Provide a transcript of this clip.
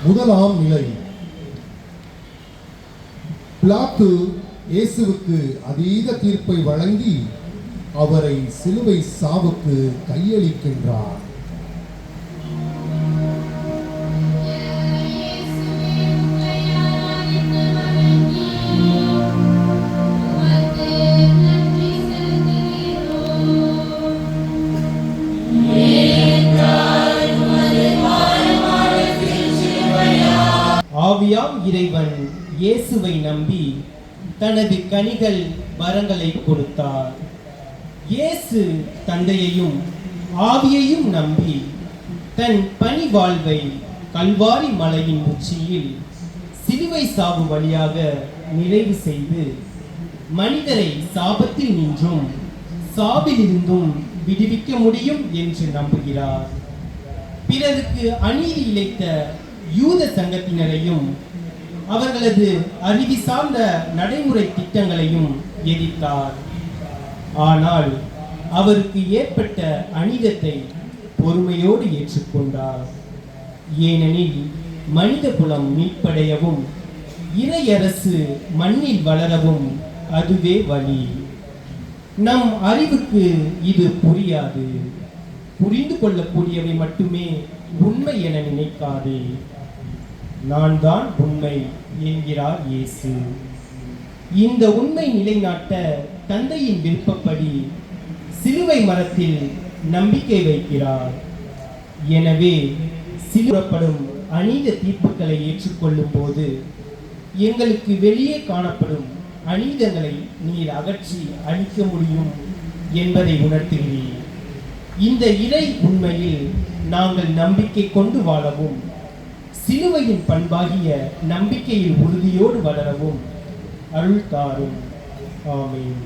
முதலாம் நிலை. பிலாத்து இயேசுவுக்கு அதீத தீர்ப்பை வழங்கி அவரை சிலுவை சாவுக்கு கையளிக்கின்றார். ஆவியாம் இறைவன் இயேசுவை நம்பி தனது கனிகள் வரங்களை கொடுத்தார். இயேசு தந்தையையும் ஆவியையும் நம்பி தன் பணி வாழ்வை கல்வாரி மலையின் உச்சியில் சிலுவை சாவு வழியாக நிறைவு செய்து மனிதரை சாபத்தில் நின்றும் சாவிலிருந்தும் விடுவிக்க முடியும் என்று நம்புகிறார். பிறருக்கு அநீதி இழைத்த யூத சங்கத்தினரையும் அவர்களது அறிவி சார்ந்த நடைமுறை திட்டங்களையும் எதிர்த்தார். ஆனால் அவருக்கு ஏற்பட்ட அநீதத்தை பொறுமையோடு ஏற்றுக்கொண்டார். ஏனெனில் மனித குலம் மீட்படையவும் இறையரசு மண்ணில் வளரவும் அதுவே வழி. நம் அறிவுக்கு இது புரியாது. புரிந்து கொள்ளக்கூடியவை மட்டுமே உண்மை என நினைக்காதே. நான் தான் உண்மை என்கிறார் இயேசு. இந்த உண்மை நிலைநாட்ட தந்தையின் விருப்பப்படி சிலுவை மரத்தில் நம்பிக்கை வைக்கிறார். எனவே சிலுவைப்படும் அநீத தீர்ப்புகளை ஏற்றுக்கொள்ளும் போது எங்களுக்கு வெளியே காணப்படும் அநீதங்களை நீர் அகற்றி அழிக்க முடியும் என்பதை உணர்த்துகிறீர். இந்த இறை உண்மையில் நாங்கள் நம்பிக்கை கொண்டு வாழவும் சிலுவையின் பண்பாகிய நம்பிக்கையில் உறுதியோடு வளரவும் அருள் தாரும். ஆமென்.